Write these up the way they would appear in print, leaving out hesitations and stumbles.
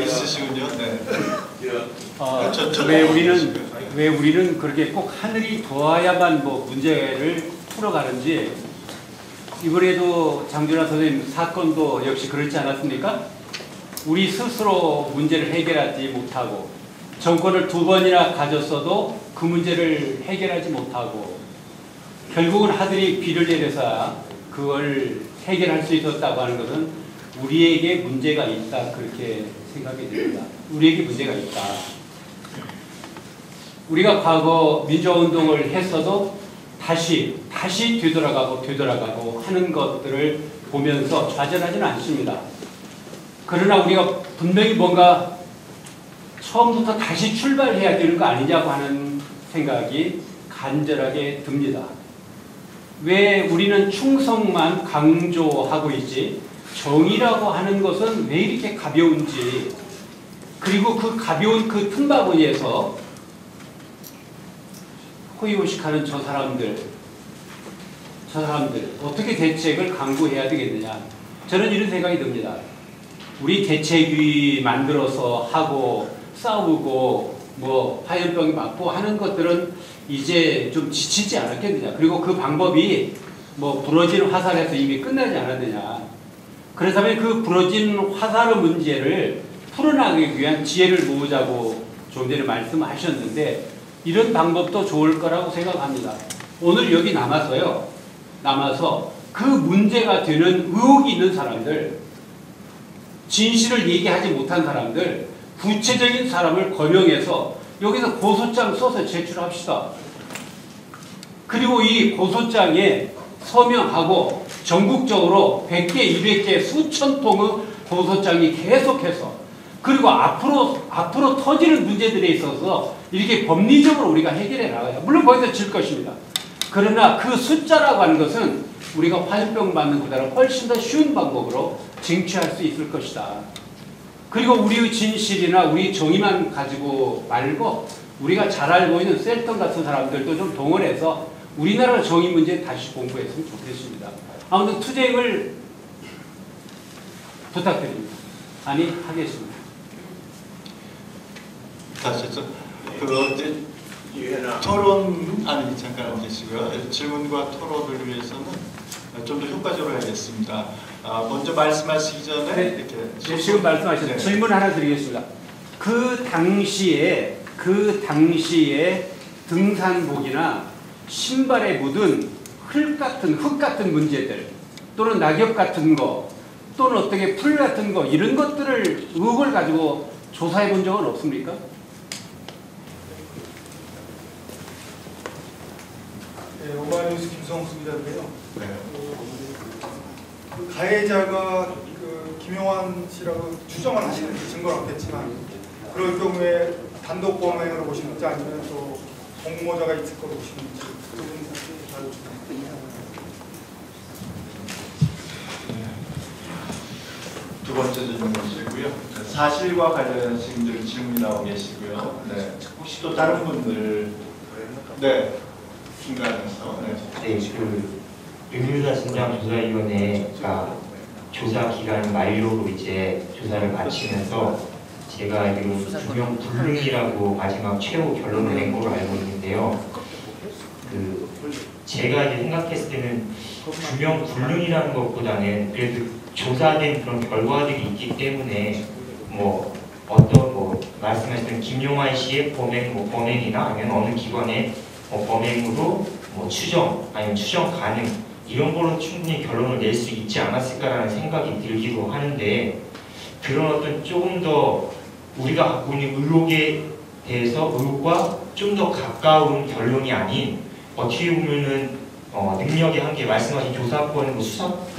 있으시군요. 네. 왜 우리는 그렇게 꼭 하늘이 도와야만 뭐 문제를 풀어가는지, 이번에도 장준하 선생님 사건도 역시 그렇지 않았습니까? 우리 스스로 문제를 해결하지 못하고 정권을 2번이나 가졌어도 그 문제를 해결하지 못하고 결국은 하늘이 비를 내려서 그걸 해결할 수 있었다고 하는 것은 우리에게 문제가 있다, 그렇게 생각이 됩니다. 우리에게 문제가 있다. 우리가 과거 민주화운동을 했어도 다시 되돌아가고 하는 것들을 보면서 좌절하지는 않습니다. 그러나 우리가 분명히 뭔가 처음부터 다시 출발해야 되는 거 아니냐고 하는 생각이 간절하게 듭니다. 왜 우리는 충성만 강조하고 있지 정의라고 하는 것은 왜 이렇게 가벼운지, 그리고 그 가벼운 그 틈바구니에서 호의호식하는 저 사람들 어떻게 대책을 강구해야 되겠느냐, 저는 이런 생각이 듭니다. 우리 대책위 만들어서 하고 싸우고 뭐 화염병이 맞고 하는 것들은 이제 좀 지치지 않았겠느냐, 그리고 그 방법이 뭐 부러진 화살에서 이미 끝나지 않았느냐, 그렇다면 그 부러진 화살의 문제를 풀어나가기 위한 지혜를 모으자고 좀 전에 말씀하셨는데, 이런 방법도 좋을 거라고 생각합니다. 오늘 여기 남아서 그 문제가 되는 의혹이 있는 사람들, 진실을 얘기하지 못한 사람들, 구체적인 사람을 거명해서 여기서 고소장 써서 제출합시다. 그리고 이 고소장에 서명하고 전국적으로 100개, 200개, 수천 통의 고소장이 계속해서, 그리고 앞으로 터지는 문제들에 있어서 이렇게 법리적으로 우리가 해결해 나가요. 물론 거기서 질 것입니다. 그러나 그 숫자라고 하는 것은 우리가 화염병 맞는 것보다 훨씬 더 쉬운 방법으로 쟁취할 수 있을 것이다. 그리고 우리의 진실이나 우리 정의만 가지고 말고 우리가 잘 알고 있는 셀턴 같은 사람들도 좀 동원해서 우리나라 정의 문제 다시 공부했으면 좋겠습니다. 아무튼 투쟁을 부탁드립니다. 하겠습니다. 다시 토론 잠깐 계시고요. 질문과 토론을 위해서는 좀 더 효과적으로 하겠습니다. 먼저 말씀하시기 전에 이렇게 지금 말씀하셨죠. 질문 하나 드리겠습니다. 그 당시에 등산복이나 신발에 묻은 흙 같은 문제들, 또는 낙엽 같은 거, 또는 어떻게 풀 같은 거, 이런 것들을 의혹을 가지고 조사해 본 적은 없습니까? 네, 오마이뉴스 김성수 기자인데요. 네. 그 가해자가 김용환 씨라고 추정을 하시는 증거는 없겠지만, 그럴 경우에 단독 범행으로 보시는지 아니면 또 공모자가 있을 거로 보시는지 그 부분 알려주세요. 두 번째 질문이시고요. 사실과 관련해서 질문이 나오고 계시고요. 네. 혹시 또 다른 분들, 네, 중간에서. 네, 윤유사 진상조사위원회가 조사 기간 만료로 이제 조사를 마치면서 제가 알기로 주명 불능이라고 마지막 최후 결론을 낸 걸로 알고 있는데요. 제가 이제 생각했을 때는 주명 불능이라는 것보다는 그래도 조사된 그런 결과들이 있기 때문에 말씀하셨던 김용환 씨의 범행이나 아니면 어느 기관의 범행으로 추정 아니면 추정 가능, 이런 걸로 충분히 결론을 낼 수 있지 않았을까라는 생각이 들기도 하는데, 그런 어떤 조금 더 우리가 갖고 있는 의혹에 대해서 의혹과 좀 더 가까운 결론이 아닌, 어떻게 보면은 능력의 한계, 말씀하신 조사권,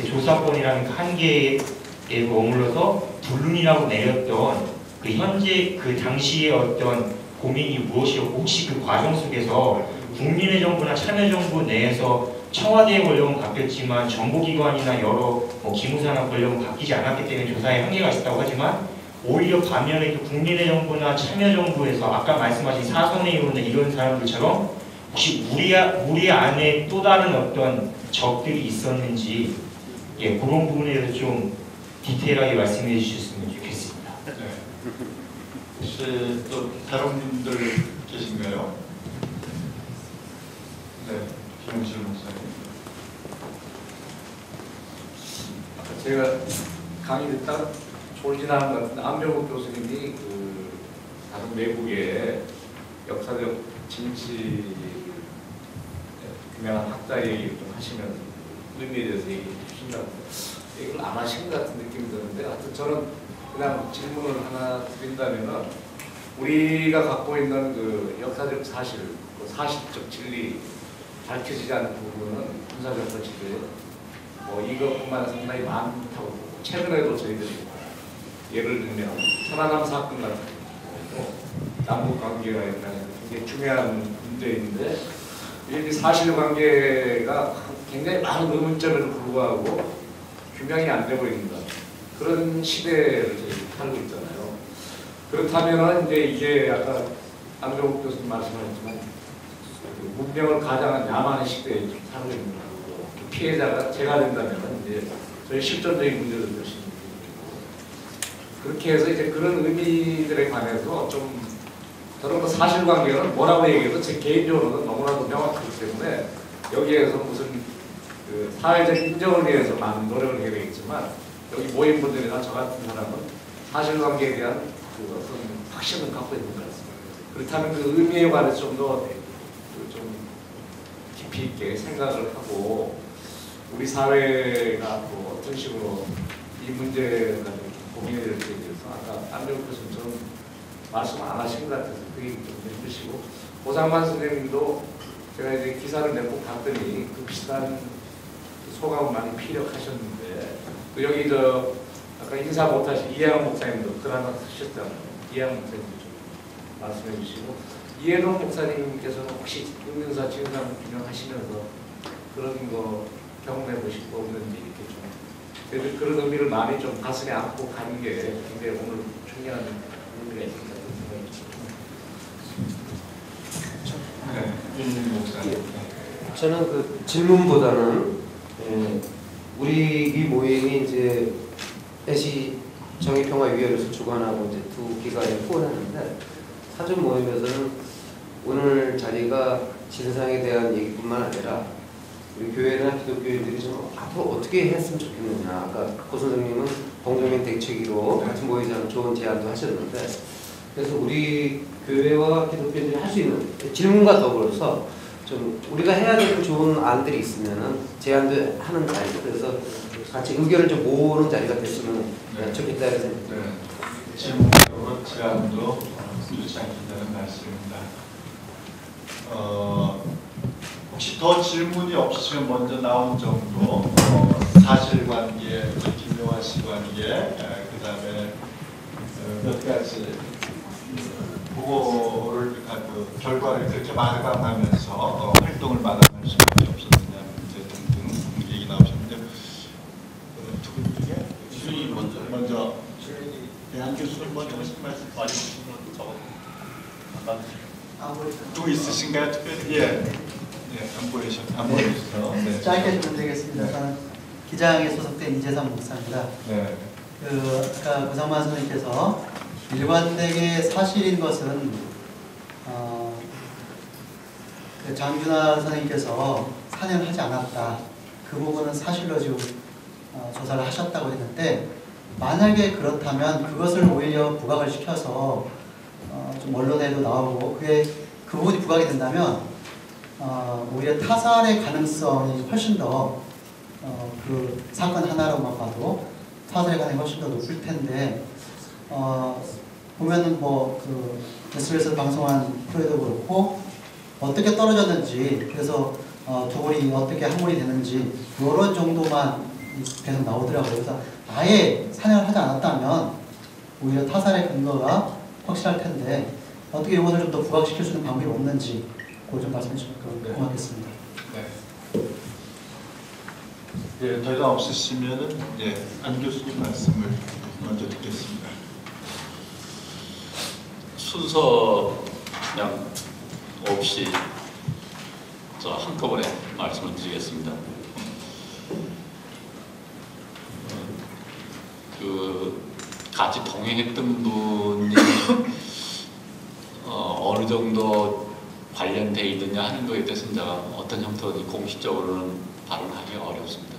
조사권이라는 한계에 머물러서 불능이라고 내렸던 그 현재 그 당시의 어떤 고민이 무엇이었고, 혹시 그 과정 속에서 국민의 정부나 참여정부 내에서 청와대의 권력은 바뀌었지만 정보기관이나 여러 기무사나 권력은 바뀌지 않았기 때문에 조사에 한계가 있었다고 하지만, 오히려 반면에 국민의 정부나 참여정부에서 아까 말씀하신 사선의 의원이나 이런 사람들처럼 혹시 우리 안에 또 다른 어떤 적들이 있었는지, 그런 부분에 대해서 좀 디테일하게 말씀해 주셨으면 좋겠습니다. 네. 혹시 또 다른 분들 계신가요? 네, 김용실 목사님. 제가 강의 듣다 졸지나는 것 같은데 안병욱 교수님이 다른 외국의 역사적 진치 유명한 학자 얘기 좀 하시면 의미에 대해서 얘기해 주신다고 이걸 안 하신 것 같은 느낌이 드는데 하여튼 저는 그냥 질문을 하나 드린다면은 우리가 갖고 있는 그 역사적 사실, 그 사실적 진리 밝혀지지 않은 부분은 군사정권 시대에 이것뿐만 상당히 많다고 보고 최근에도 저희들이 예를 들면 천안함 사건 같은 경우도 남북 관계가 굉장히 중요한 문제인데 이 사실관계가 굉장히 많은 의문점에도 불구하고 규명이 안 되고 있는 것 그런 시대를 저희 살고 있잖아요. 그렇다면 이제 이게 아까 안병욱 교수님 말씀하셨지만 문명을 가장한 야만의 시대에 살고 있는 거고 피해자가 제가 된다면 이제 저희 실존적인 문제를 드시는 그렇게 해서 이제 그런 의미들에 관해서 좀 저는 그 사실관계는 뭐라고 얘기해도 제 개인적으로는 너무나도 명확하기 때문에 여기에서 무슨 그 사회적 인정을 위해서 많은 노력을 해야 되겠지만 여기 모인 분들이나 저 같은 사람은 사실관계에 대한 그 어떤 확신을 갖고 있는 것 같습니다. 그렇다면 그 의미에 관해서 좀 더 좀 깊이 있게 생각을 하고 우리 사회가 또 어떤 식으로 이 문제를 고민해야 될지에 대해서 아까 안병욱 교수님처럼 말씀 안 하신 것 같아서 그 얘기 좀 해주시고 고상만 선생님도 제가 이제 기사를 내고 봤더니 그 비슷한 소감을 많이 피력하셨는데 또 여기 저 아까 인사 못하신 이해영 목사님도 글 하나 쓰셨잖아요. 이해영 목사님도 좀 말씀해 주시고 이해동 목사님께서는 혹시 은민사 진상 규명하시면서 그런 거 경험해 보실 거 없는지 이렇게 좀 그런 의미를 많이 좀 가슴에 안고 가는 게 굉장히 오늘 중요한 의미가 있습니다. 네, 윤 목사님. 저는 그 질문보다는 우리 이 모임이 이제 SC 정의평화위원회에서 주관하고 이제 두 기관에 후원하는데 사전 모임에서는 오늘 자리가 진상에 대한 얘기뿐만 아니라 우리 교회나 기독교인들이 좀 앞으로 어떻게 했으면 좋겠느냐. 아까 고 선생님은 동정민 대책위로 같이 모이자는 좋은 제안도 하셨는데 그래서 우리 교회와 기독교인들이 할 수 있는 질문과 더불어서 좀 우리가 해야 될 좋은 안들이 있으면은 제안도 하는 자리 그래서 같이 의견을 좀 모으는 자리가 됐으면 좋겠다는 생각입니다. 네. 질문도 제안도 좋지 않겠다는 말씀입니다. 혹시 더 질문이 없으시면 먼저 나온 정도 사실관계, 김용환 씨 관계, 그 다음에 몇 가지 보고를 그 결과를 그렇게 마감하면서 활동을 마감할 수밖에 없었느냐 문제 등등 얘기 나오셨는데 두 분 중에 주인이 먼저 한 교수님 먼저 하신 말씀 많이 주신 건 저거 또 있으신가요 특별히? 예, 안 보이셨죠? 네. 짧게 좀 드리겠습니다. 저는 기장에 소속된 이재삼 목사입니다. 네. 아까 고상만 선생님께서 일관되게 사실인 것은 그 장준하 선생님께서 사념하지 않았다. 그 부분은 사실로 지금 조사를 하셨다고 했는데 만약에 그렇다면 그것을 오히려 부각을 시켜서 좀 언론에도 나오고 그 부분이 부각이 된다면 오히려 타살의 가능성이 훨씬 더 그 사건 하나로만 봐도 타살의 가능성이 훨씬 더 높을 텐데 보면은 그 SBS에서 방송한 프로에도 그렇고 어떻게 떨어졌는지 그래서 두 분이 어떻게 항문이 되는지 이런 정도만 계속 나오더라고요. 그래서 아예 사냥을 하지 않았다면 오히려 타살의 근거가 확실할 텐데 어떻게 이것을 좀 더 부각시킬 수 있는 방법이 없는지 그걸 좀 말씀해 주시면 고맙겠습니다. 네. 예, 더 이상 없으시면은 안 교수님 말씀을 먼저 듣겠습니다. 순서량 없이 한꺼번에 말씀을 드리겠습니다. 같이 동행했던 분이 어느 정도 관련돼 있느냐 하는 것에 대해서는 제가 어떤 형태로든 공식적으로는 발언하기가 어렵습니다.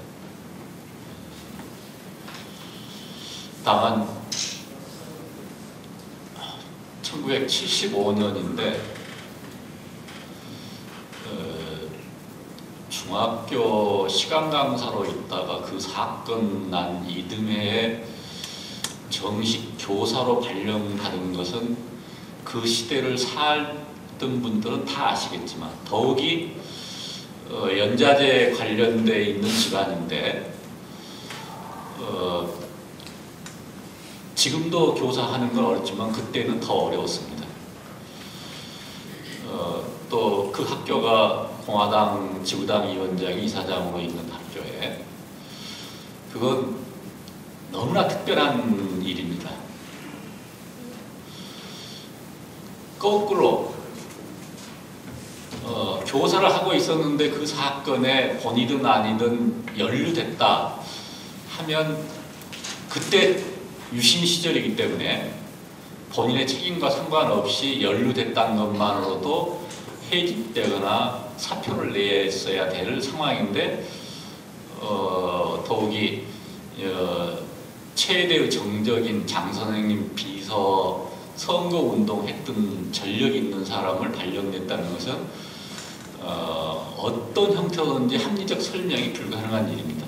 다만 1975년인데 중학교 시간 강사로 있다가 그 사건 난 이듬해에 정식 교사로 발령받은 것은 그 시대를 살던 분들은 다 아시겠지만 더욱이 연자제 관련돼 있는 시간인데 지금도 교사하는 건 어렵지만 그때는 더 어려웠습니다. 또 그 학교가 공화당 지구당 위원장이 이사장으로 있는 학교에 그건 너무나 특별한 일입니다. 거꾸로 교사를 하고 있었는데 그 사건에 본이든 아니든 연루됐다 하면 그때 유신 시절이기 때문에 본인의 책임과 상관없이 연루됐다는 것만으로도 해직되거나 사표를 냈어야 될 상황인데 더욱이 최대의 정적인 장 선생님 비서 선거운동했던 전력 있는 사람을 발령냈다는 것은 어떤 형태로든지 합리적 설명이 불가능한 일입니다.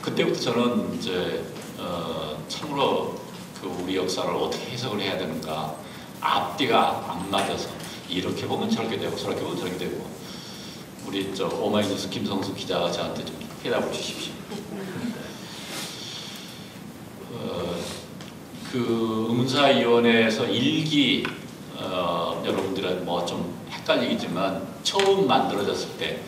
그때부터 저는 이제 참으로 그 우리 역사를 어떻게 해석을 해야 되는가 앞뒤가 안 맞아서 이렇게 보면 저렇게 되고 저렇게 보면 저렇게 되고 우리 저 오마이뉴스 김성수 기자가 저한테 좀 해답을 주십시오. 그 의문사위원회에서 일기 여러분들은 뭐 좀 헷갈리겠지만 처음 만들어졌을 때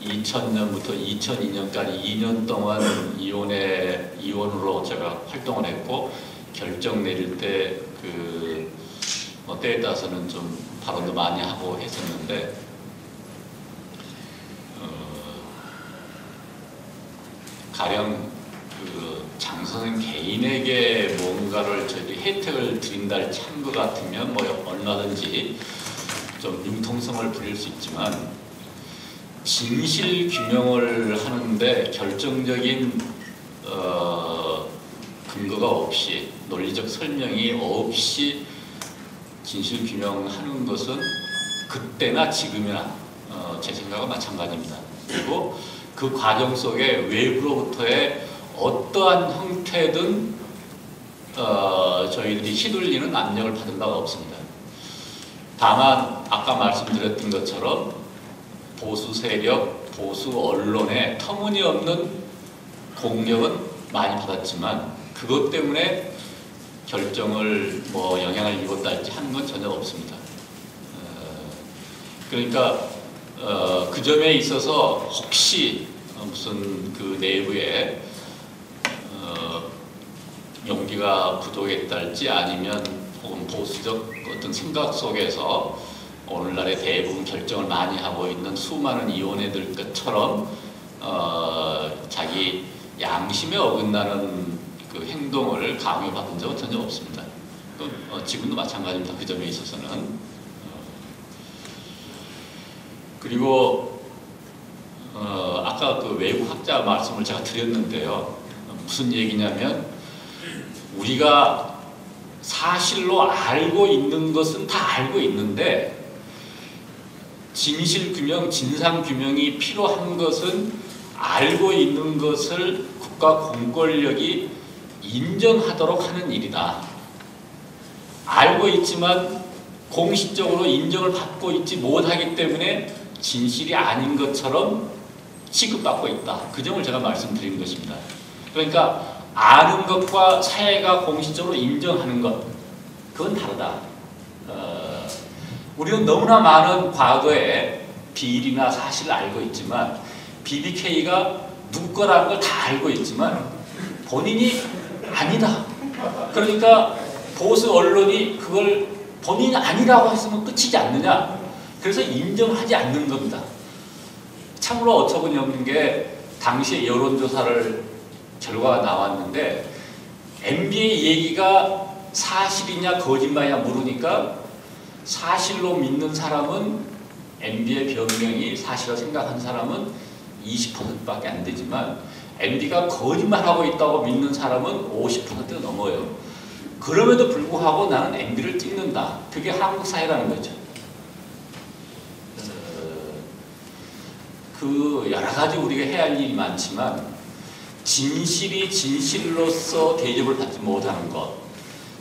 2000년부터 2002년까지 2년 동안 이원으로 제가 활동을 했고 결정 내릴 때 때에 따라서는 좀 발언도 많이 하고 했었는데 가령 장 선생 개인에게 뭔가를 저희들이 혜택을 드린다 한 것 같으면 뭐 얼마든지 좀 융통성을 부릴 수 있지만 진실 규명을 하는데 결정적인 근거가 없이 논리적 설명이 없이 진실 규명하는 것은 그때나 지금이나 제 생각은 마찬가지입니다. 그리고 그 과정 속에 외부로부터의 어떠한 형태든 저희들이 휘둘리는 압력을 받은 바가 없습니다. 다만 아까 말씀드렸던 것처럼 보수 세력, 보수 언론의 터무니없는 공격은 많이 받았지만 그것 때문에 결정을 뭐 영향을 입었다 할지 하는 건 전혀 없습니다. 그러니까 그 점에 있어서 혹시 무슨 그 내부에 용기가 부족했다 할지 아니면 혹은 보수적 어떤 생각 속에서 오늘날의 대부분 결정을 많이 하고 있는 수많은 위원회들 것처럼 자기 양심에 어긋나는 그 행동을 강요받은 적은 전혀 없습니다. 지금도 마찬가지입니다. 그 점에 있어서는. 그리고 아까 그 외국 학자 말씀을 제가 드렸는데요. 무슨 얘기냐면 우리가 사실로 알고 있는 것은 다 알고 있는데 진실규명, 진상규명이 필요한 것은 알고 있는 것을 국가 공권력이 인정하도록 하는 일이다. 알고 있지만 공식적으로 인정을 받고 있지 못하기 때문에 진실이 아닌 것처럼 취급받고 있다. 그 점을 제가 말씀드린 것입니다. 그러니까 아는 것과 사회가 공식적으로 인정하는 것, 그건 다르다. 우리는 너무나 많은 과거에 비리나 사실을 알고 있지만 BBK가 누구 거라는 걸 다 알고 있지만 본인이 아니다. 그러니까 보수 언론이 그걸 본인이 아니라고 했으면 끝이지 않느냐. 그래서 인정하지 않는 겁니다. 참으로 어처구니 없는 게 당시에 여론조사를 결과가 나왔는데 MB의 얘기가 사실이냐 거짓말이냐 물으니까 사실로 믿는 사람은 MB의 변명이 사실로 생각하는 사람은 20%밖에 안 되지만 MB가 거짓말하고 있다고 믿는 사람은 50%가 넘어요. 그럼에도 불구하고 나는 MB를 찍는다. 그게 한국 사회라는 거죠. 그 여러 가지 우리가 해야 할 일이 많지만 진실이 진실로서 대접을 받지 못하는 것,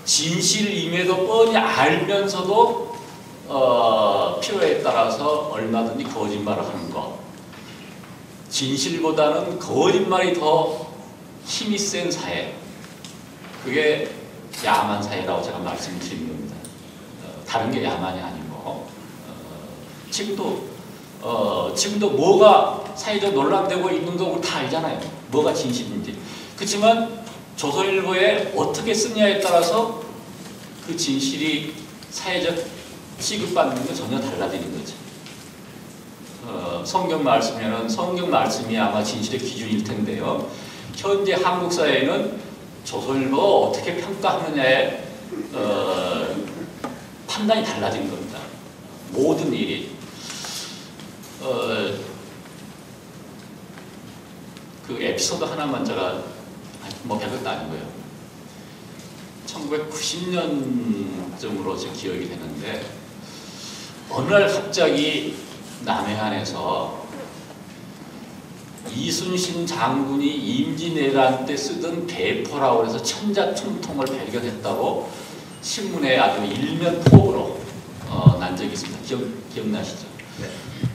진실임에도 뻔히 알면서도 필요에 따라서 얼마든지 거짓말을 하는 것, 진실보다는 거짓말이 더 힘이 센 사회, 그게 야만 사회라고 제가 말씀드린 겁니다. 다른 게 야만이 아니고 지금도 뭐가 사회적 논란되고 있는 거 우리 다 알잖아요. 뭐가 진실인지. 그렇지만 조선일보에 어떻게 쓰냐에 따라서 그 진실이 사회적 취급받는 게 전혀 달라지는 거죠. 성경 말씀에는 성경 말씀이 아마 진실의 기준일 텐데요. 현재 한국 사회는 조선일보가 어떻게 평가하느냐에 판단이 달라진 겁니다. 모든 일이. 그 에피소드 하나만 제가 뭐 별것도 아니고요. 1990년쯤으로 제 기억이 되는데 어느 날 갑자기 남해안에서 이순신 장군이 임진왜란 때 쓰던 대포라고 해서 천자총통을 발견했다고 신문에 아주 일면 포부로 난 적이 있습니다. 기억나시죠? 네.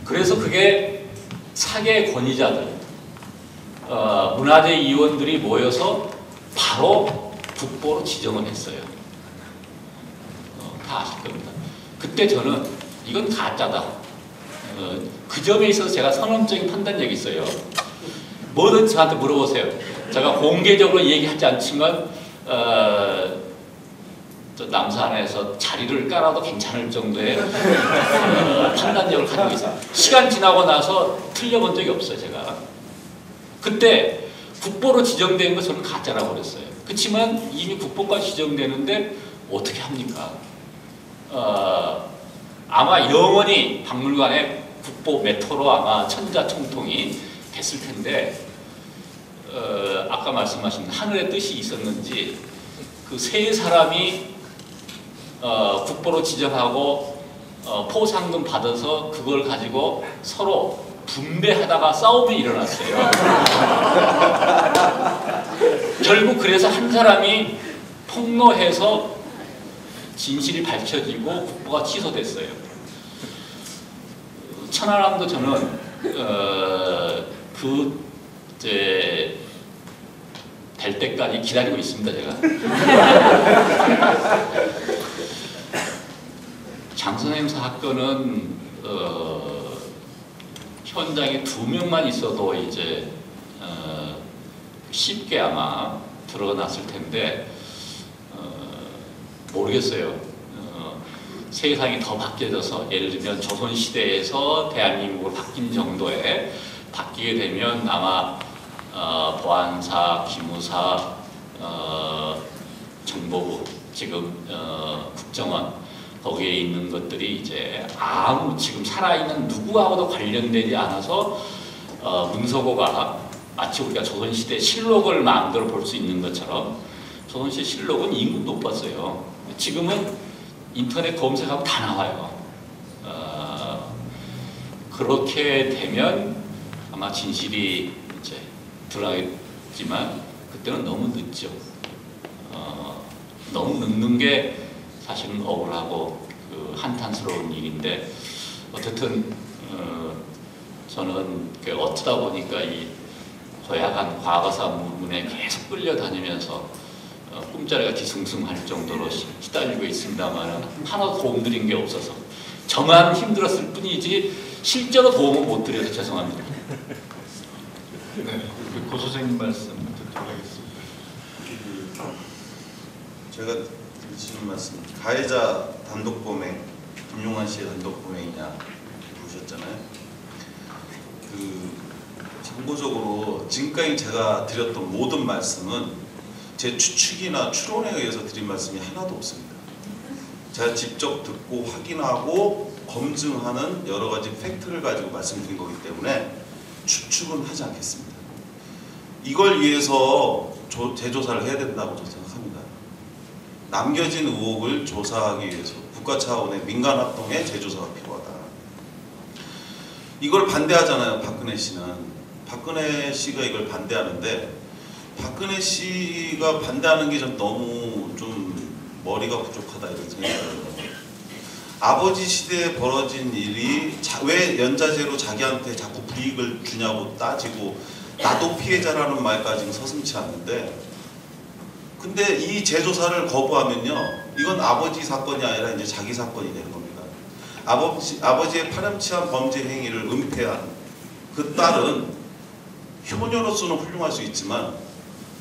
그래서 그게 사계 권위자들, 문화재 위원들이 모여서 바로 국보로 지정을 했어요. 다 아실 겁니다. 그때 저는 이건 가짜다. 그 점에 있어서 제가 선언적인 판단력이 있어요. 뭐든 저한테 물어보세요. 제가 공개적으로 얘기하지 않지만 저 남산에서 자리를 깔아도 괜찮을 정도의 판단력을 가지고 있어요. 시간 지나고 나서 틀려본 적이 없어요. 제가. 그때 국보로 지정된 거 저는 가짜라고 그랬어요. 그렇지만 이미 국보가 지정되는데 어떻게 합니까? 아마 영원히 박물관에 국보 메토로 아마 천자총통이 됐을 텐데 아까 말씀하신 하늘의 뜻이 있었는지 그 세 사람이 국보로 지정하고 포상금 받아서 그걸 가지고 서로 분배하다가 싸움이 일어났어요. 결국 그래서 한 사람이 폭로해서 진실이 밝혀지고 국보가 취소됐어요. 천하람도 저는 될 때까지 기다리고 있습니다. 제가. 장 선생님 사건은 현장에 2명만 있어도 이제 쉽게 아마 드러났을 텐데 모르겠어요. 세상이 더 바뀌어져서 예를 들면 조선시대에서 대한민국으로 바뀐 정도에 바뀌게 되면 아마 보안사, 기무사, 정보부, 지금 국정원 거기에 있는 것들이 이제 아무 지금 살아있는 누구하고도 관련되지 않아서 문서고가 마치 우리가 조선시대 실록을 마음대로 볼 수 있는 것처럼 조선시대 실록은 임금도 못 봤어요. 지금은 인터넷 검색하면 다 나와요. 그렇게 되면 아마 진실이 이제 드러나겠지만 그때는 너무 늦죠. 너무 늦는 게 사실은 억울하고 한탄스러운 일인데 어쨌든 저는 어쩌다 보니까 이 고약한 과거사 문문에 계속 끌려다니면서 꿈자리가 뒤숭숭할 정도로 시달리고 있습니다만 하나도 도움드린 게 없어서 저만 힘들었을 뿐이지 실제로 도움은 못 드려서 죄송합니다. 네, 고 선생님 말씀 듣도록 하겠습니다. 제가 드리는 말씀, 가해자 단독범행, 김용환 씨의 단독범행이냐 물으셨잖아요. 참고적으로 지금까지 제가 드렸던 모든 말씀은 제 추측이나 추론에 의해서 드린 말씀이 하나도 없습니다. 제가 직접 듣고 확인하고 검증하는 여러 가지 팩트를 가지고 말씀드린 거기 때문에 추측은 하지 않겠습니다. 이걸 위해서 재조사를 해야 된다고 저는 생각합니다. 남겨진 의혹을 조사하기 위해서 국가 차원의 민간 합동의 재조사가 필요하다. 이걸 반대하잖아요. 박근혜 씨는. 박근혜 씨가 이걸 반대하는데 박근혜 씨가 반대하는 게 좀 너무 좀 머리가 부족하다 이런 생각이 들어요. 아버지 시대에 벌어진 일이 왜 연자제로 자기한테 자꾸 불이익을 주냐고 따지고 나도 피해자라는 말까지는 서슴지 않는데 근데 이 재조사를 거부하면요 이건 아버지 사건이 아니라 이제 자기 사건이 되는 겁니다. 아버지의 파렴치한 범죄 행위를 은폐한 그 딸은 효녀로서는 훌륭할 수 있지만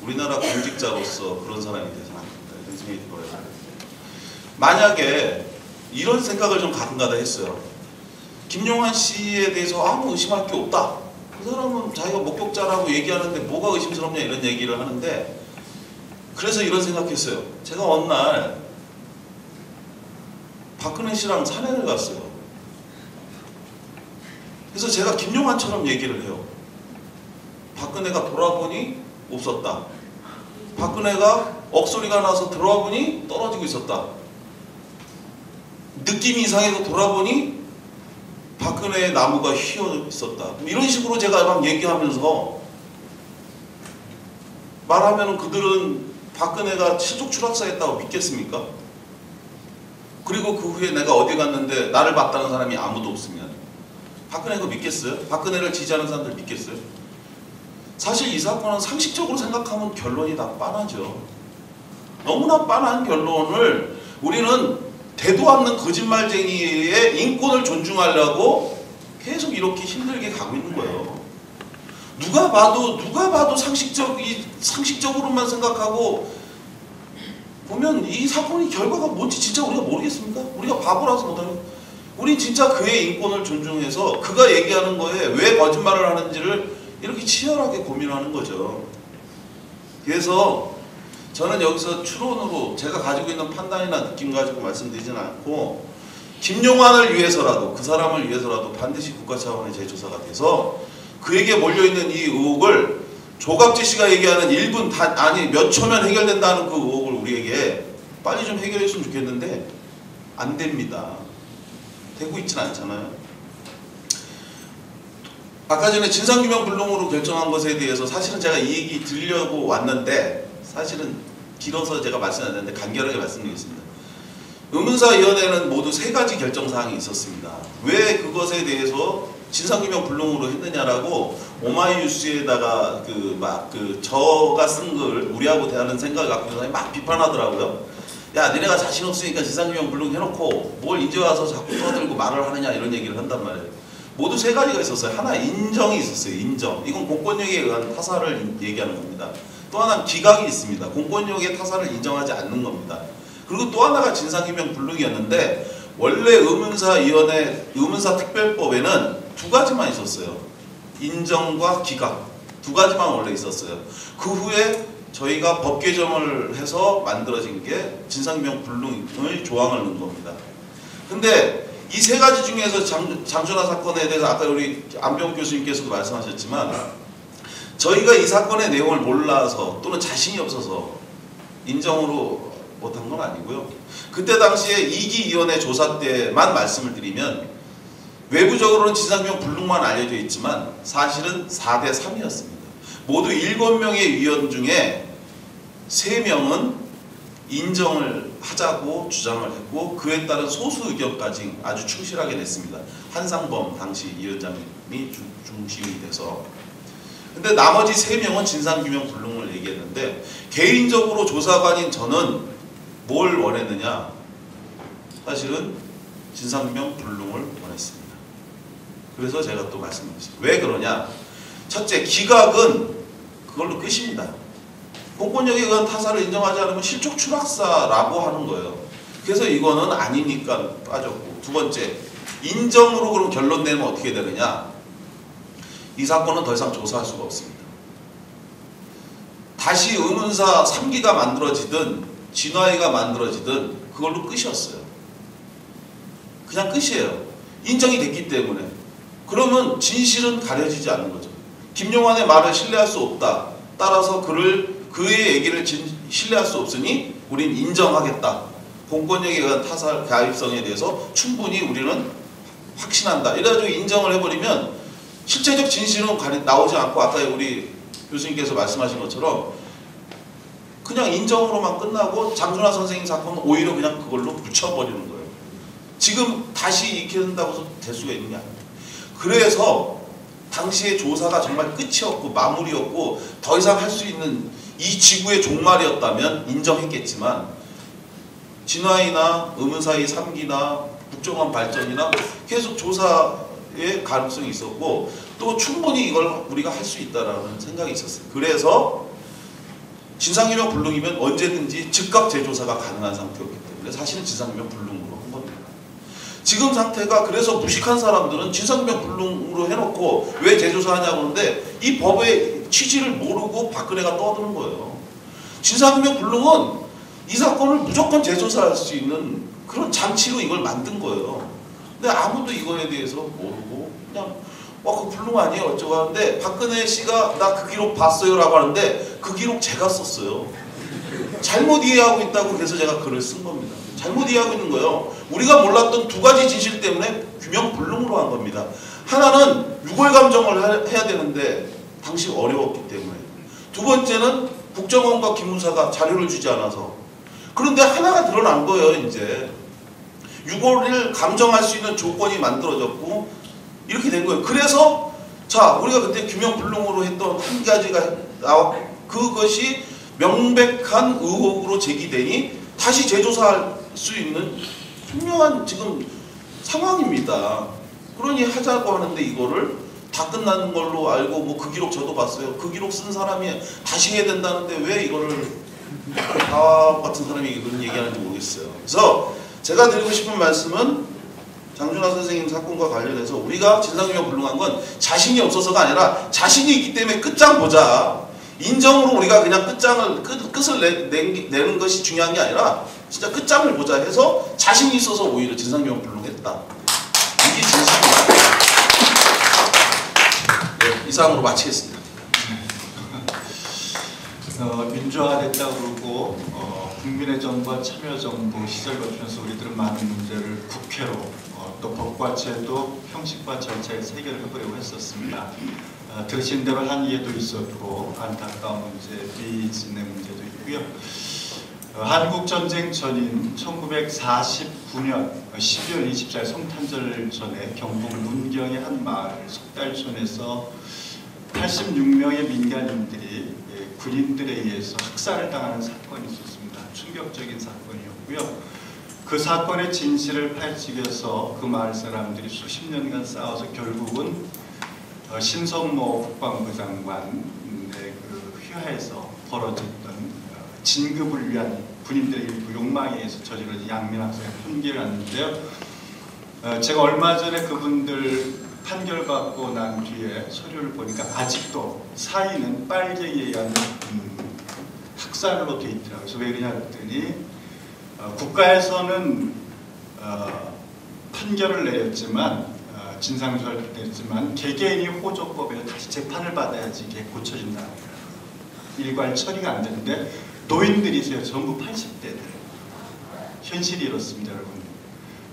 우리나라 공직자로서 그런 사람이 되지는 않습니다. 이런 생각이 들어요. 만약에 이런 생각을 좀 가끔가다 했어요. 김용환 씨에 대해서 아무 의심할 게 없다. 그 사람은 자기가 목격자라고 얘기하는데 뭐가 의심스럽냐 이런 얘기를 하는데 그래서 이런 생각했어요. 제가 어느 날 박근혜 씨랑 산행을 갔어요. 그래서 제가 김용환처럼 얘기를 해요. 박근혜가 돌아보니 없었다. 박근혜가 억소리가 나서 들어와보니 떨어지고 있었다. 느낌이 이상해서 돌아보니 박근혜의 나무가 휘어 있었다. 이런 식으로 제가 막 얘기하면서 말하면 그들은 박근혜가 실족 추락사했다고 믿겠습니까? 그리고 그 후에 내가 어디 갔는데 나를 봤다는 사람이 아무도 없으면 박근혜가 믿겠어요? 박근혜를 지지하는 사람들 믿겠어요? 사실 이 사건은 상식적으로 생각하면 결론이 다 빤하죠. 너무나 빤한 결론을 우리는 대도 않는 거짓말쟁이의 인권을 존중하려고 계속 이렇게 힘들게 가고 있는 거예요. 누가 봐도 상식적으로만 생각하고 보면 이 사건의 결과가 뭔지 진짜 우리가 모르겠습니까? 우리가 바보라서 못하는 우린 진짜 그의 인권을 존중해서 그가 얘기하는 거에 왜 거짓말을 하는지를 이렇게 치열하게 고민하는 거죠. 그래서 저는 여기서 추론으로 제가 가지고 있는 판단이나 느낌 가지고 말씀드리지는 않고 김용환을 위해서라도 그 사람을 위해서라도 반드시 국가 차원의 재조사가 돼서 그에게 몰려있는 이 의혹을 조갑지 씨가 얘기하는 1분 아니 몇 초면 해결된다는 그 의혹을 우리에게 빨리 좀 해결했으면 좋겠는데 안 됩니다. 되고 있지는 않잖아요. 아까 전에 진상규명불능으로 결정한 것에 대해서 사실은 제가 이 얘기 드리려고 왔는데 사실은 길어서 제가 말씀 안 했는데 간결하게 말씀드리겠습니다. 의문사위원회는 모두 3가지 결정사항이 있었습니다. 왜 그것에 대해서 진상규명불능으로 했느냐라고 오마이뉴스에다가 저가 쓴 글 우리하고 대하는 생각을 갖고 있는 사람이 막 비판하더라고요. 야 니네가 자신 없으니까 진상규명불능 해놓고 뭘 이제 와서 자꾸 떠들고 말을 하느냐 이런 얘기를 한단 말이에요. 모두 3가지가 있었어요. 하나 인정이 있었어요. 인정. 이건 공권력에 의한 타사를 얘기하는 겁니다. 또 하나는 기각이 있습니다. 공권력의 타사를 인정하지 않는 겁니다. 그리고 또 하나가 진상규명불능이었는데 원래 의문사특별법에는 2가지만 있었어요. 인정과 기각 2가지만 원래 있었어요. 그 후에 저희가 법 개정을 해서 만들어진 게 진상규명불능의 조항을 넣은 겁니다. 근데 이 3가지 중에서 장준하 사건에 대해서 아까 우리 안병욱 교수님께서도 말씀하셨지만 저희가 이 사건의 내용을 몰라서 또는 자신이 없어서 인정으로 못한 건 아니고요. 그때 당시에 2기 위원회 조사 때만 말씀을 드리면 외부적으로는 진상규명불능만 알려져 있지만 사실은 4대 3이었습니다. 모두 7명의 위원 중에 3명은 인정을 하자고 주장을 했고 그에 따른 소수 의견까지 아주 충실하게 냈습니다. 한상범 당시 위원장님이 중심이 돼서. 근데 나머지 3명은 진상규명불능을 얘기했는데 개인적으로 조사관인 저는 뭘 원했느냐? 사실은 진상규명불능을 원했습니다. 그래서 제가 또 말씀드렸습니다. 왜 그러냐? 첫째, 기각은 그걸로 끝입니다. 공권력에 의한 타사를 인정하지 않으면 실족 추락사라고 하는 거예요. 그래서 이거는 아니니까 빠졌고, 두 번째, 인정으로 그럼 결론 내면 어떻게 되느냐? 이 사건은 더 이상 조사할 수가 없습니다. 다시 의문사 3기가 만들어지든 진화위가 만들어지든 그걸로 끝이었어요. 그냥 끝이에요. 인정이 됐기 때문에. 그러면 진실은 가려지지 않는 거죠. 김용환의 말을 신뢰할 수 없다. 따라서 그의 얘기를 신뢰할 수 없으니 우린 인정하겠다. 공권력에 의한 타살 가입성에 대해서 충분히 우리는 확신한다. 이래가지고 인정을 해버리면 실체적 진실은 나오지 않고 아까 우리 교수님께서 말씀하신 것처럼 그냥 인정으로만 끝나고 장준하 선생님 사건은 오히려 그냥 그걸로 묻혀버리는 거예요. 지금 다시 익혀낸다고 해서 될 수가 있느냐. 그래서 당시의 조사가 정말 끝이었고 마무리였고 더 이상 할 수 있는 이 지구의 종말이었다면 인정했겠지만 진화이나 의문사의 3기나 국정원 발전이나 계속 조사의 가능성이 있었고 또 충분히 이걸 우리가 할 수 있다라는 생각이 있었어요. 그래서 진상규명 불능이면 언제든지 즉각 재조사가 가능한 상태였기 때문에 사실은 진상규명 불능으로 한 겁니다. 지금 상태가 그래서 무식한 사람들은 진상규명 불능으로 해놓고 왜 재조사하냐고 하는데 이 법의 취지를 모르고 박근혜가 떠드는 거예요. 진상규명 불능은 이 사건을 무조건 재조사할 수 있는 그런 장치로 이걸 만든 거예요. 근데 아무도 이거에 대해서 모르고 그냥 그 불능 아니에요 어쩌고 하는데 박근혜 씨가 나 그 기록 봤어요 라고 하는데 그 기록 제가 썼어요. 잘못 이해하고 있다고 그래서 제가 글을 쓴 겁니다. 잘못 이해하고 있는 거예요. 우리가 몰랐던 두 가지 진실 때문에 규명 불능으로 한 겁니다. 하나는 유골 감정을 해야 되는데 당시 어려웠기 때문에, 두 번째는 국정원과 기무사가 자료를 주지 않아서. 그런데 하나가 드러난 거예요. 이제 유골을 감정할 수 있는 조건이 만들어졌고 이렇게 된 거예요. 그래서 자 우리가 그때 규명 불능으로 했던 한 가지가 그것이 명백한 의혹으로 제기되니 다시 재조사할 수 있는 분명한 지금 상황입니다. 그러니 하자고 하는데 이거를 다 끝나는 걸로 알고 뭐 그 기록 저도 봤어요. 그 기록 쓴 사람이 다시 해야 된다는데 왜 이거를 다 같은 사람이 그런 얘기하는지 모르겠어요. 그래서 제가 드리고 싶은 말씀은 장준하 선생님 사건과 관련해서 우리가 진상규명 불능한 건 자신이 없어서가 아니라 자신이 있기 때문에 끝장 보자. 인정으로 우리가 그냥 끝을 내는 것이 중요한 게 아니라 진짜 끝장을 보자 해서 자신이 있어서 오히려 진상규명 불능했다. 이게 진실입니다. 네, 이상으로 마치겠습니다. 민주화됐다고 그러고 국민의 정부와 참여정부 시절 거치면서 우리들은 많은 문제를 국회로 또 법과 제도, 형식과 절차에서 해결해보려고 했었습니다. 들으신 대로 한의에도 있었고 안타까운 문제, 비진의 문제도 있고요. 한국전쟁 전인 1949년 12월 24일 성탄절 전에 경북 문경의 한 마을 속달촌에서 86명의 민간인들이 군인들에 의해서 학살을 당하는 사건이 있었습니다. 충격적인 사건이었고요. 그 사건의 진실을 파헤치기 위해서 그 마을 사람들이 수십 년간 싸워서 결국은 신성모 국방부 장관의 그 휘하에서 벌어졌던 진급을 위한 군인들의 일부 욕망에 의해서 저지른 양민학살의 판결을 났는데요. 제가 얼마 전에 그분들 판결받고 난 뒤에 서류를 보니까 아직도 사인은 빨갱이에 의한 학살로 돼 있더라고요. 그래서 왜 그러냐 했더니 국가에서는 판결을 내렸지만 진상조사를 냈지만 개개인이 호조법에 다시 재판을 받아야지 이게 고쳐진다는 거예요. 일괄 처리가 안 되는데 노인들이세요. 전부 80대들. 현실이 이렇습니다, 여러분.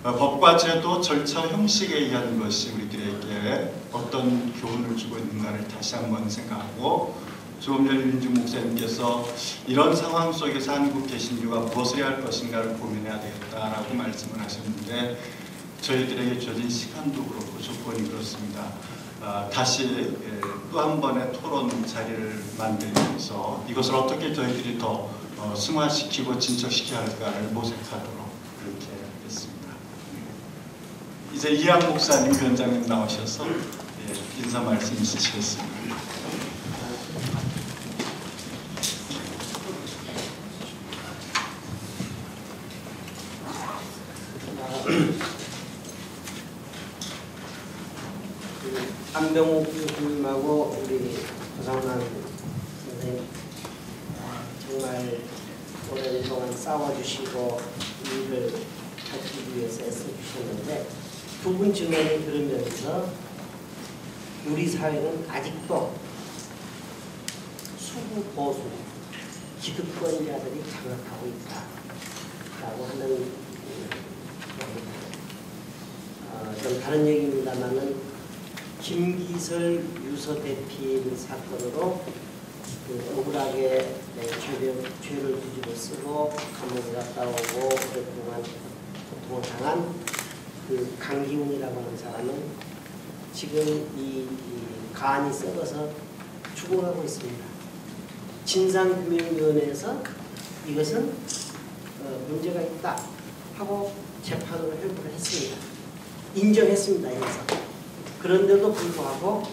법과 제도, 절차, 형식에 의한 것이 우리들에게 어떤 교훈을 주고 있는가를 다시 한번 생각하고, 조금 전에 윤중 목사님께서 이런 상황 속에서 한국 개신교가 무엇을 해야 할 것인가를 고민해야 되겠다라고 말씀을 하셨는데 저희들에게 주어진 시간도 그렇고 조건이 그렇습니다. 다시 또 한 번의 토론 자리를 만들면서 이것을 어떻게 저희들이 더 승화시키고 진척시켜야 할까를 모색하도록 그렇게 했습니다. 이제 이한 목사님, 위원장님 나오셔서 인사 말씀 있으시겠습니다. 안병욱 교수님하고 우리 고상만 선생님 정말 오랫동안 싸워주시고 일을 하기 위해서 애써주셨는데 두 분 증언을 들으면서 우리 사회는 아직도 수구 보수 기득권자들이 장악하고 있다라고 하는 좀 다른 얘기입니다만은 김기설 유서 대피인 사건으로 그 억울하게 죄를 뒤집어 쓰고 감옥에 갔다 오고 오랫동안 고통을 당한 그 강기훈이라고 하는 사람은 지금 이 간이 썩어서 죽어가고 있습니다. 진상규명위원회에서 이것은 문제가 있다 하고 재판으로 회부를 했습니다. 인정했습니다. 그래서 그런데도 불구하고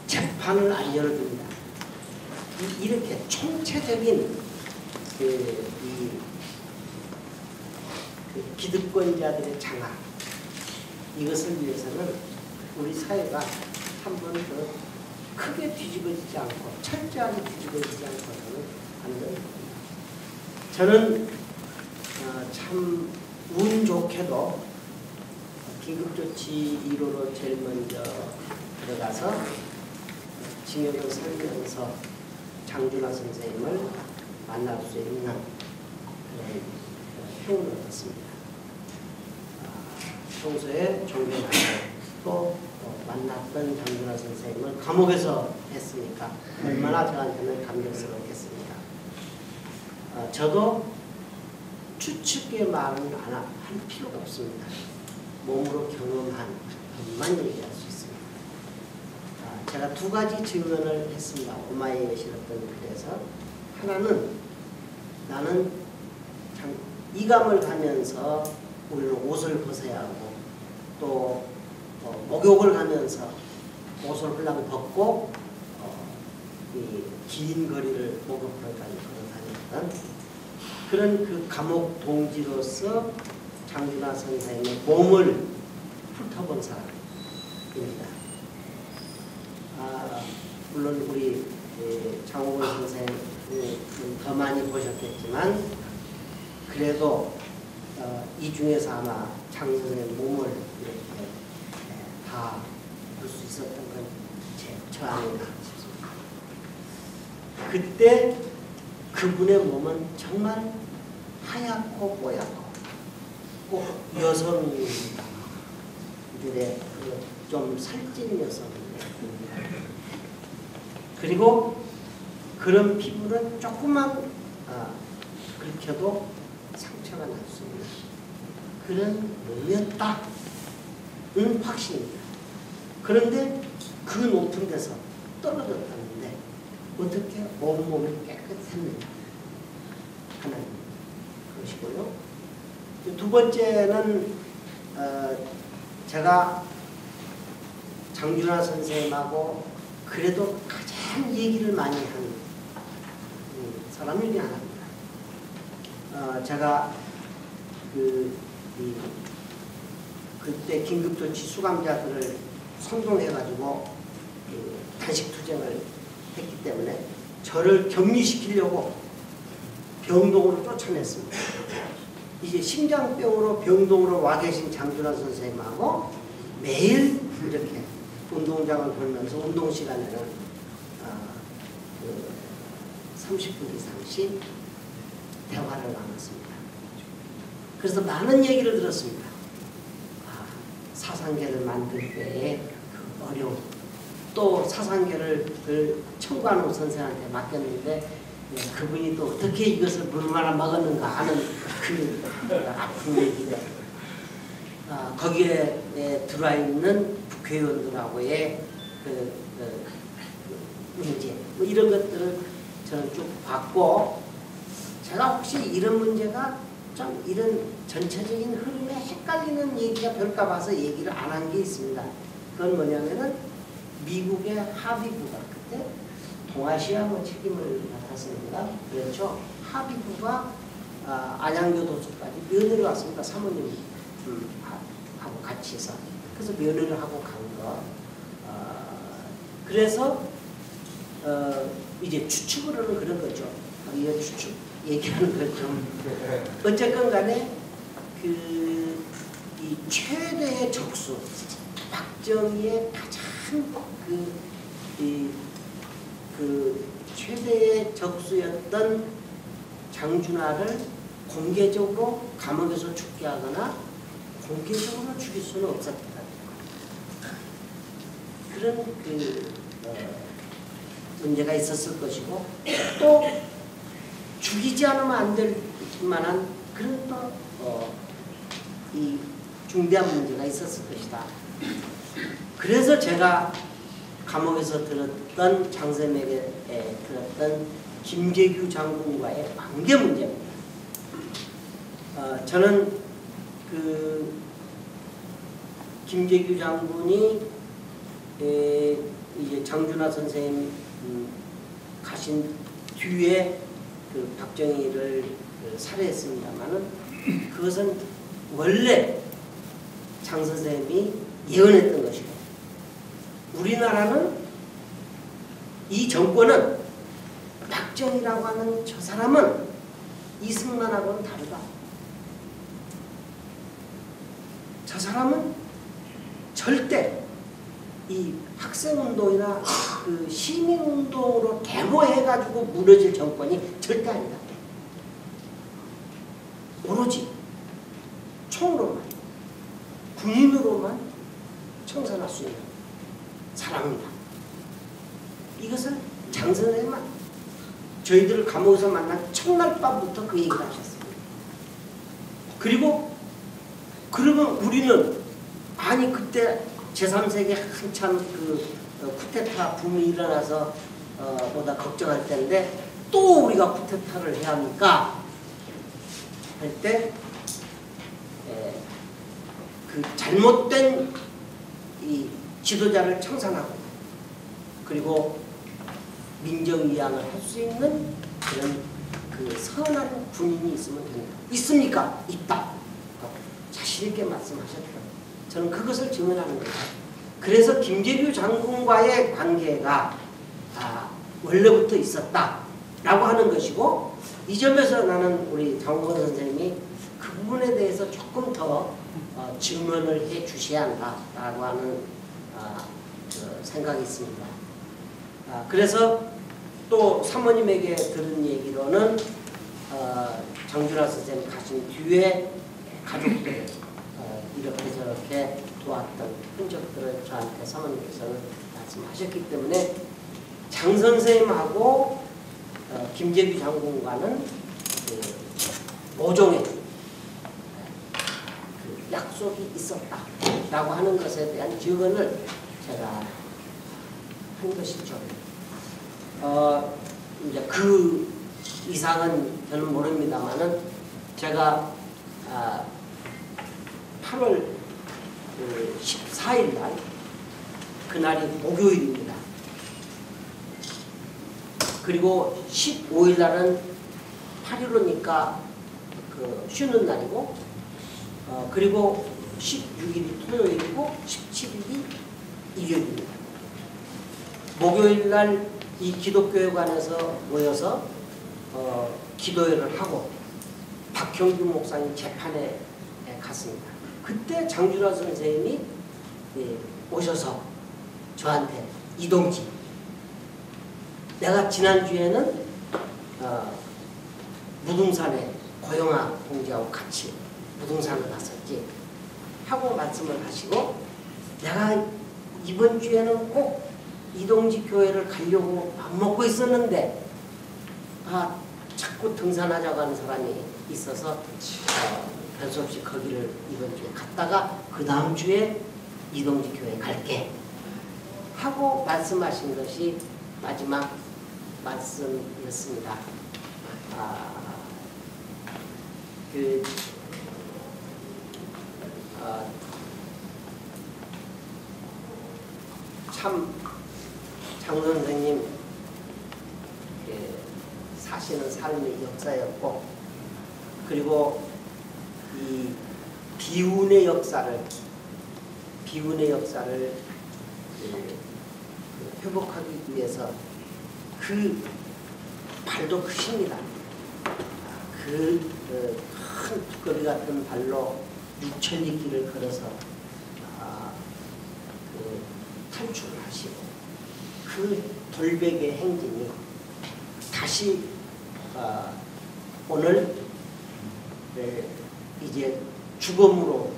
재판을 안 열어줍니다. 이렇게 총체적인 그 기득권자들의 장악 이것을 위해서는 우리 사회가 한 번 더 크게 뒤집어지지 않고 철저하게 뒤집어지지 않고서는 안 됩니다. 저는 참 운 좋게도 긴급조치 1호로 제일 먼저 들어가서 징역을 살면서 장준하 선생님을 만날 수 있는 그런 효운을 얻었습니다. 평소에 존경하고 또 만났던 장준하 선생님을 감옥에서 했으니까 얼마나 저한테는 감격스러웠겠습니까. 저도 추측의 말은 할 필요가 없습니다. 몸으로 경험한 것만 얘기할 수 있습니다. 제가 두 가지 증언을 했습니다. 오마이에 실었던 글에서 하나는 나는 참 이감을 가면서 우리는 옷을 벗어야 하고 또 목욕을 가면서 옷을 훌랑 벗고 이 긴 거리를 목욕을 다녔던 그런 그 감옥 동지로서 장준하 선생님의 몸을 훑어본 사람입니다. 물론 우리 장호건 선생님은 더 많이 보셨겠지만 그래도 이 중에서 아마 장 선생님 몸을 이렇게 다 볼 수 있었던 건 저 아닌가 싶습니다. 그때 그분의 몸은 정말 하얗고 뽀얗고 꼭 여성입니다. 좀 살찐 여성인데 그리고 그런 피부는 조금만 긁혀도 상처가 날 수 있는 그런 몸이었다는 확신입니다. 그런데 그 높은 데서 떨어졌다는데 어떻게 온몸이 깨끗했느냐 하는 것이고요. 두 번째는 제가 장준하 선생님하고 그래도 가장 얘기를 많이 한 사람 중에 하나입니다. 제가 그때 긴급조치 수감자들을 선동해가지고 단식 투쟁을 했기 때문에 저를 격리시키려고 병동으로 쫓아냈습니다. 이제 심장병으로 병동으로 와 계신 장준하 선생님하고 매일 이렇게 운동장을 돌면서 운동 시간에는 30분 이상씩 대화를 나눴습니다. 그래서 많은 얘기를 들었습니다. 사상계를 만들 때의 그 어려움, 또 사상계를 청관우 선생한테 맡겼는데 그분이 또 어떻게 이것을 얼마나 먹었는가 하는 그 아픈 얘기를 거기에 들어와 있는 국회의원들하고의 그 문제 뭐 이런 것들을 저는 쭉 봤고 제가 혹시 이런 문제가 좀 이런 전체적인 흐름에 헷갈리는 얘기가 될까 봐서 얘기를 안 한 게 있습니다. 그건 뭐냐면은 미국의 합의부가 그때 동아시아 책임을 맡았습니다. 그렇죠. 합의부가 안양교도소까지 면회를 왔습니다. 사모님 하고 같이 해서. 그래서 면회를 하고 간 거 그래서 이제 추측으로는 그런 거죠. 이 추측 얘기하는 것 좀 어쨌건 간에 이 최대의 적수, 박정희의 가장 그 최대의 적수였던 장준하를 공개적으로 감옥에서 죽게 하거나 공개적으로 죽일 수는 없었다. 그런 문제가 있었을 것이고, 또 죽이지 않으면 안 될 만한 그런 또 이 중대한 문제가 있었을 것이다. 그래서 제가 감옥에서 들었던 장쌤에게 들었던 김재규 장군과의 관계 문제입니다. 저는 김재규 장군이 이제 장준하 선생님 가신 뒤에 박정희를 살해했습니다만은 그것은 원래 장 선생님이 예언했던 것이고, 우리나라는 이 정권은 박정희라고 하는 저 사람은 이승만하고는 다르다. 저 사람은 절대 이 학생운동이나 그 시민운동으로 데모해가지고 무너질 정권이 절대 아니다. 오로지 총으로만, 군인으로만 청산할 수 있는 사람입니다. 이것을 장 선생님은 저희들을 감옥에서 만난 첫날 밤부터 그 얘기를 하셨습니다. 그리고 그러면 우리는 아니 그때 제3세계 한참 쿠데타 붐이 일어나서 보다 걱정할 때인데 또 우리가 쿠데타를 해야 합니까? 할 때 그 잘못된 이 지도자를 청산하고 그리고 민정위양을 할 수 있는 그런 선한 군인이 있으면 됩니다. 있습니까? 있다. 자신 있게 말씀하셨다. 저는 그것을 증언하는 거죠. 그래서 김재규 장군과의 관계가 원래부터 있었다라고 하는 것이고, 이 점에서 나는 우리 장원 선생님이 그 부분에 대해서 조금 더 증언을 해 주셔야 한다라고 하는 생각이 있습니다. 그래서 또 사모님에게 들은 얘기로는 장준하 선생님 가신 뒤에 가족들 이렇게 저렇게 도왔던 흔적들을 저한테 사모님께서는 말씀하셨기 때문에 장 선생님하고 김재규 장군과는 모종의 약속이 있었다라고 하는 것에 대한 증언을 제가 한 것이죠. 이제 그 이상은 저는 모릅니다만은 제가 8월 14일 날 그날이 목요일입니다. 그리고 15일 날은 8.15니까 쉬는 날이고, 그리고 16일이 토요일이고 17일이 일요일입니다. 목요일 날 이 기독교회관에서 모여서 기도회를 하고 박형규 목사님 재판에 갔습니다. 그때 장준하 선생님이 오셔서 저한테 이동지, 내가 지난주에는 무등산에 고영아 동지하고 같이 무등산을 갔었지 하고 말씀을 하시고, 내가 이번 주에는 꼭 이동지 교회를 가려고 밥 먹고 있었는데 자꾸 등산하자고 하는 사람이 있어서 별수 없이 거기를 이번 주에 갔다가 그 다음 주에 이동지 교회 갈게 하고 말씀하신 것이 마지막 말씀이었습니다. 참 장 선생님 사시는 삶의 역사였고, 그리고 이 비운의 역사를 회복하기 위해서 그 발도 크십니다. 그 큰 두꺼비 같은 발로 6,000리 길을 걸어서 그 탈출을 하시고 그 돌베개 행진이 다시 오늘 이제 죽음으로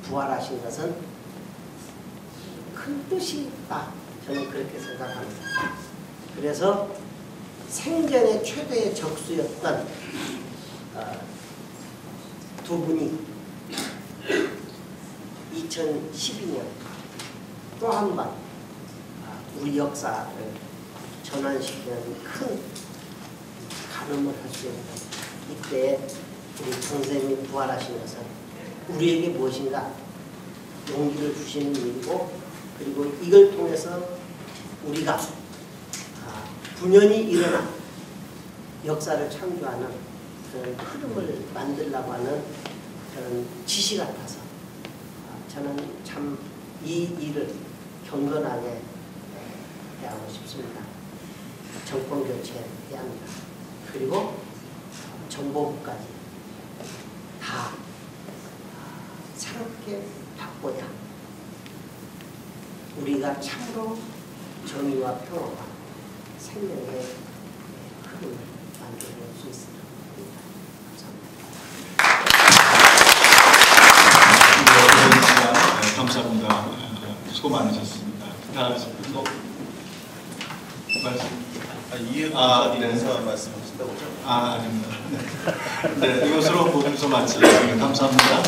부활하신 것은 큰 뜻이 있다. 저는 그렇게 생각합니다. 그래서 생전의 최대의 적수였던 두 분이 2012년 또 한 번 우리 역사를 전환시키는 큰 가름을 할 수 있는 이때 우리 선생님이 부활하신 것은 우리에게 무엇인가 용기를 주시는 일이고, 그리고 이걸 통해서 우리가 분연히 일어난 역사를 창조하는 그런 흐름을 만들려고 하는 그런 지시 같아서 저는 참 이 일을 경건하게 대하고 싶습니다. 정권 교체해야 합니다. 그리고 정보부까지 다 새롭게 바꿔야 우리가 참으로 정의와 평화와 생명의 흐름을 만들어낼 수 있습니다. 감사합니다. 감사합니다. 수고 많으셨습니다. 다음 말씀. 이해가 인사 말씀하신다고요? 아닙니다. 네, 이것으로 모든 수 마치겠습니다. 감사합니다.